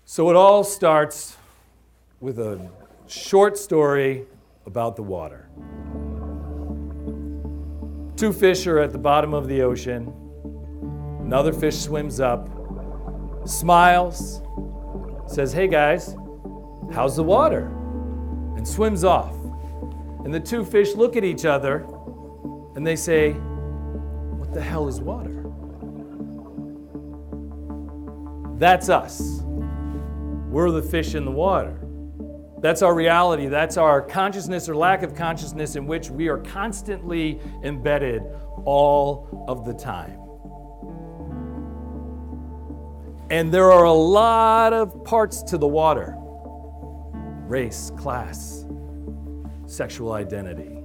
So it all starts with a short story about the water. Two fish are at the bottom of the ocean. Another fish swims up, smiles, says, "Hey guys, how's the water?" and swims off. And the two fish look at each other and they say, "What the hell is water?" That's us. We're the fish in the water. That's our reality. That's our consciousness or lack of consciousness in which we are constantly embedded all of the time. And there are a lot of parts to the water: race, class, sexual identity.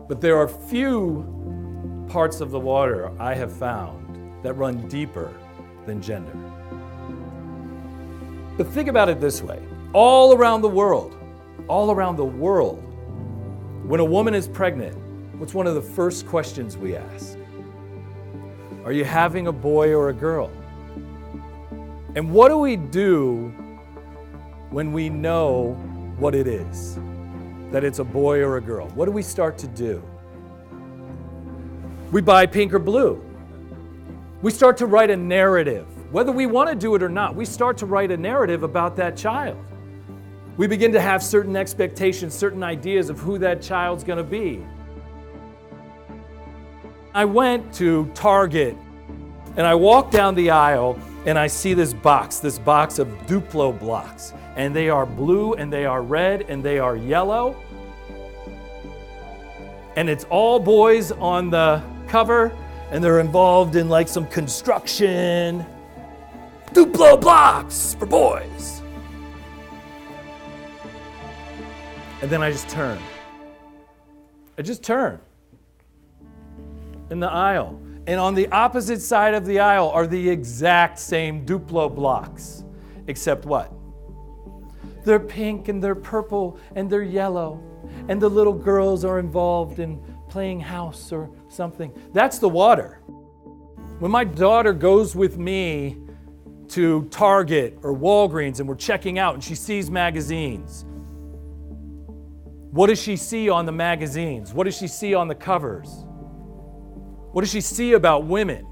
But there are few parts of the water I have found that run deeper than gender. But think about it this way. All around the world, when a woman is pregnant, what's one of the first questions we ask? Are you having a boy or a girl? And what do we do when we know what it is, that it's a boy or a girl? What do we start to do? We buy pink or blue. We start to write a narrative. Whether we want to do it or not, we start to write a narrative about that child. We begin to have certain expectations, certain ideas of who that child's going to be. I went to Target and I walked down the aisle and I see this box of Duplo blocks. And they are blue and they are red and they are yellow. And it's all boys on the cover and they're involved in like some construction. Duplo blocks for boys. And then I just turn in the aisle. And on the opposite side of the aisle are the exact same Duplo blocks. Except what? They're pink and they're purple and they're yellow. And the little girls are involved in playing house or something. That's the water. When my daughter goes with me to Target or Walgreens and we're checking out and she sees magazines, what does she see on the magazines? What does she see on the covers? What does she see about women?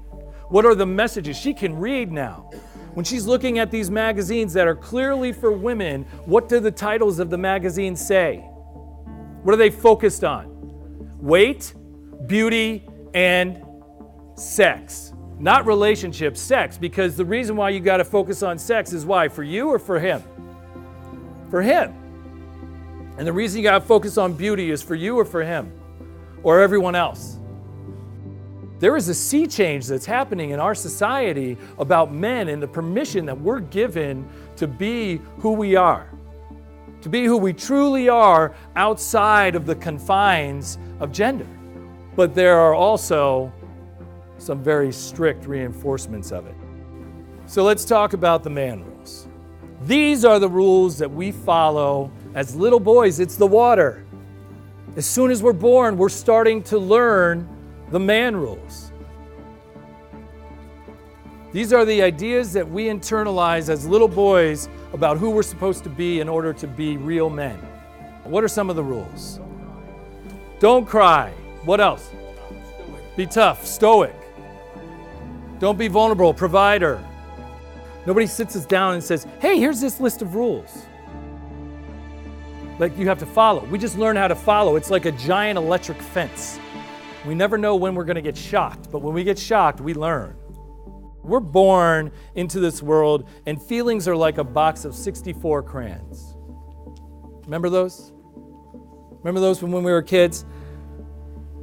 What are the messages? She can read now. When she's looking at these magazines that are clearly for women, what do the titles of the magazines say? What are they focused on? Weight, beauty, and sex. Not relationships, sex, because the reason why you got to focus on sex is why? For you or for him? For him. And the reason you got to focus on beauty is for you or for him? Or everyone else? There is a sea change that's happening in our society about men and the permission that we're given to be who we are, to be who we truly are outside of the confines of gender. But there are also some very strict reinforcements of it. So let's talk about the man rules. These are the rules that we follow as little boys. It's the water. As soon as we're born, we're starting to learn the man rules. These are the ideas that we internalize as little boys about who we're supposed to be in order to be real men. What are some of the rules? Don't cry. What else? Be tough, stoic. Don't be vulnerable, provider. Nobody sits us down and says, "Hey, here's this list of rules that you have to follow." We just learn how to follow. It's like a giant electric fence. We never know when we're going to get shocked, but when we get shocked, we learn. We're born into this world, and feelings are like a box of 64 crayons. Remember those? Remember those from when we were kids?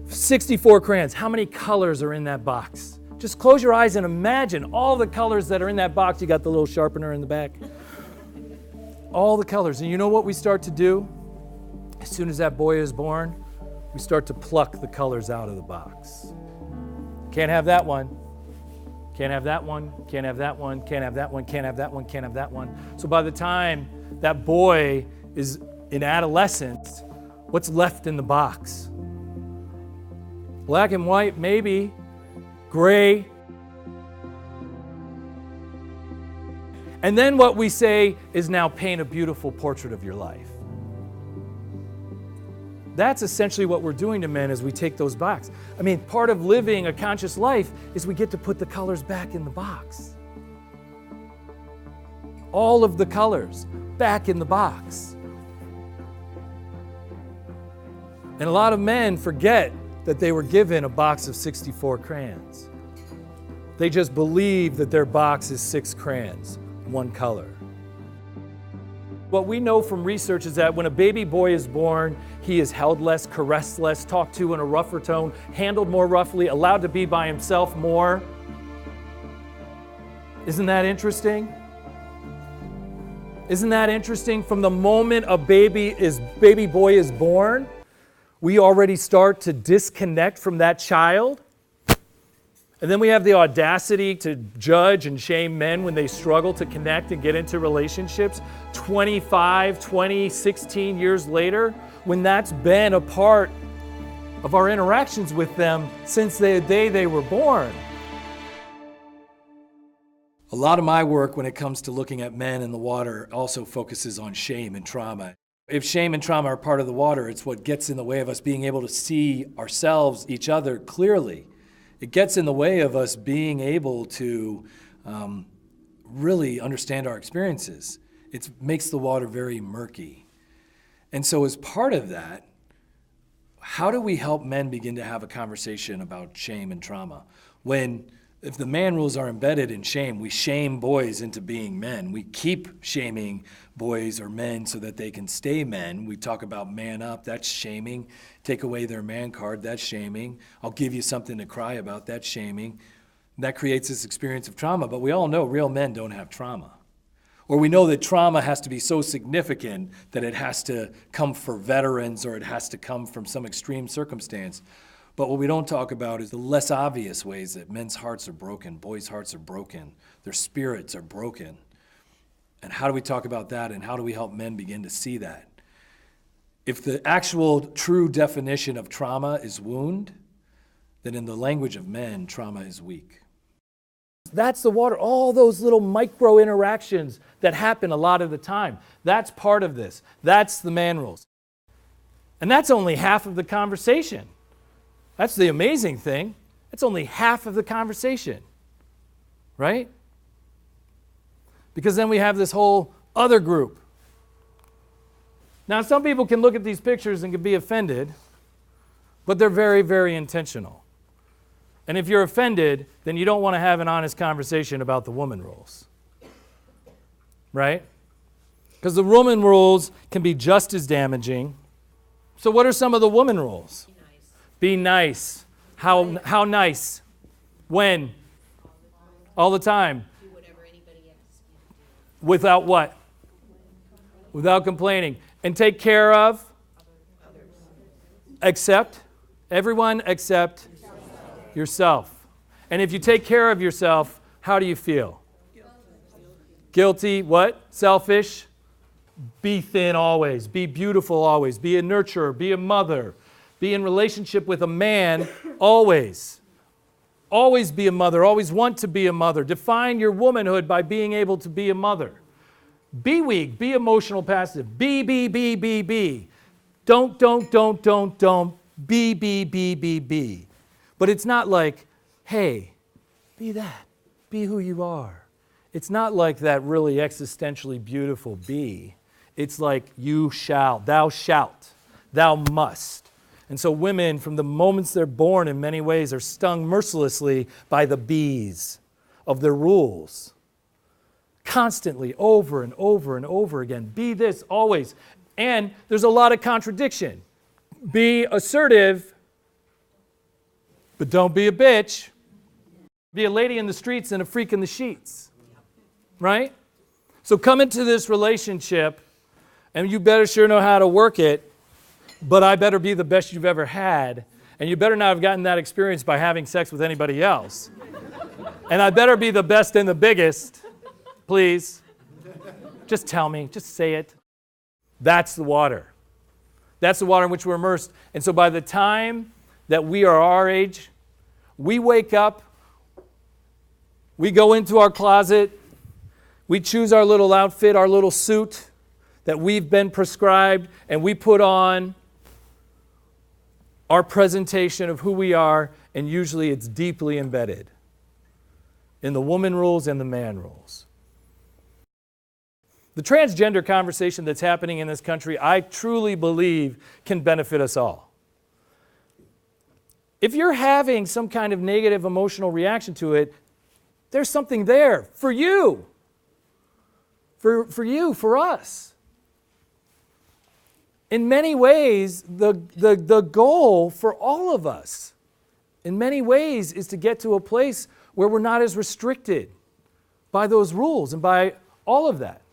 64 crayons. How many colors are in that box? Just close your eyes and imagine all the colors that are in that box. You got the little sharpener in the back. All the colors. And you know what we start to do? As soon as that boy is born, we start to pluck the colors out of the box. Can't have that one. Can't have that one. Can't have that one. Can't have that one. Can't have that one. Can't have that one. So by the time that boy is in adolescence, what's left in the box? Black and white, maybe. Gray. And then what we say is now paint a beautiful portrait of your life. That's essentially what we're doing to men as we take those boxes. I mean, part of living a conscious life is we get to put the colors back in the box. All of the colors back in the box. And a lot of men forget that they were given a box of 64 crayons. They just believe that their box is 6 crayons, one color. What we know from research is that when a baby boy is born, he is held less, caressed less, talked to in a rougher tone, handled more roughly, allowed to be by himself more. Isn't that interesting? Isn't that interesting? From the moment a baby boy is born, we already start to disconnect from that child. And then we have the audacity to judge and shame men when they struggle to connect and get into relationships 25, 20, 16 years later, when that's been a part of our interactions with them since the day they were born. A lot of my work when it comes to looking at men in the water also focuses on shame and trauma. If shame and trauma are part of the water, it's what gets in the way of us being able to see ourselves, each other clearly. It gets in the way of us being able to really understand our experiences. It makes the water very murky. And so as part of that, how do we help men begin to have a conversation about shame and trauma? If the man rules are embedded in shame, we shame boys into being men. We keep shaming boys or men so that they can stay men. We talk about man up, that's shaming. Take away their man card, that's shaming. I'll give you something to cry about, that's shaming. That creates this experience of trauma, but we all know real men don't have trauma. Or we know that trauma has to be so significant that it has to come for veterans or it has to come from some extreme circumstance. But what we don't talk about is the less obvious ways that men's hearts are broken, boys' hearts are broken, their spirits are broken. And how do we talk about that, and how do we help men begin to see that? If the actual true definition of trauma is wound, then in the language of men, trauma is weak. That's the water, all those little micro interactions that happen a lot of the time. That's part of this. That's the man rules. And that's only half of the conversation. That's the amazing thing. It's only half of the conversation, right? Because then we have this whole other group. Now, some people can look at these pictures and can be offended, but they're very, very intentional. And if you're offended, then you don't want to have an honest conversation about the woman rules, right? Because the woman rules can be just as damaging. So what are some of the woman rules? Be nice. How nice? When? All the time. Do whatever anybody asks you to do. Without what? Without complaining. And take care of? Others. Except? Everyone except yourself. And if you take care of yourself, how do you feel? Guilty. What? Selfish? Be thin always. Be beautiful always. Be a nurturer. Be a mother. Be in relationship with a man always. Always be a mother. Always want to be a mother. Define your womanhood by being able to be a mother. Be weak. Be emotional passive. Be. Don't. Be. But it's not like, hey, be that. Be who you are. It's not like that really existentially beautiful be. It's like you shall, thou shalt, thou must. And so women, from the moments they're born, in many ways, are stung mercilessly by the bees of their rules. Constantly, over and over and over again. Be this, always. And there's a lot of contradiction. Be assertive, but don't be a bitch. Be a lady in the streets and a freak in the sheets. Right? So come into this relationship, and you better sure know how to work it. But I better be the best you've ever had, and you better not have gotten that experience by having sex with anybody else. And I better be the best and the biggest, please. Just tell me, just say it. That's the water. That's the water in which we're immersed. And so by the time that we are our age, we wake up, we go into our closet, We choose our little outfit, our little suit that we've been prescribed, and we put on our presentation of who we are, and usually it's deeply embedded in the woman rules and the man rules. The transgender conversation that's happening in this country, I truly believe can benefit us all. If you're having some kind of negative emotional reaction to it, there's something there for you. For you, for us. In many ways, the goal for all of us, in many ways, is to get to a place where we're not as restricted by those rules and by all of that.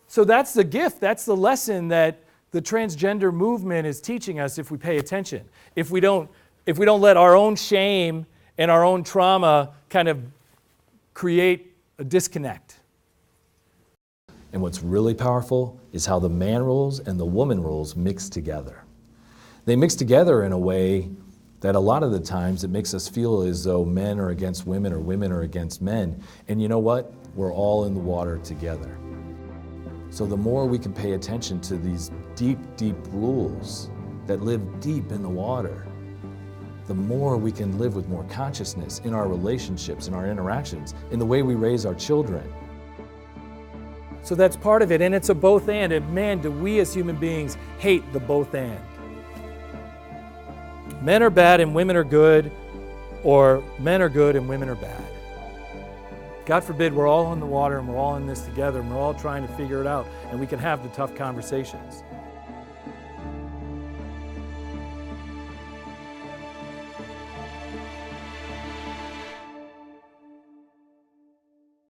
So that's the gift, that's the lesson that the transgender movement is teaching us if we pay attention. If we don't let our own shame and our own trauma kind of create a disconnect. And what's really powerful is how the man rules and the woman rules mix together. They mix together in a way that a lot of the times it makes us feel as though men are against women or women are against men. And you know what? We're all in the water together. So the more we can pay attention to these deep, deep rules that live deep in the water, the more we can live with more consciousness in our relationships, in our interactions, in the way we raise our children. So that's part of it, and it's a both and. And man, do we as human beings hate the both and. Men are bad and women are good, or men are good and women are bad. God forbid we're all in the water and we're all in this together and we're all trying to figure it out and we can have the tough conversations.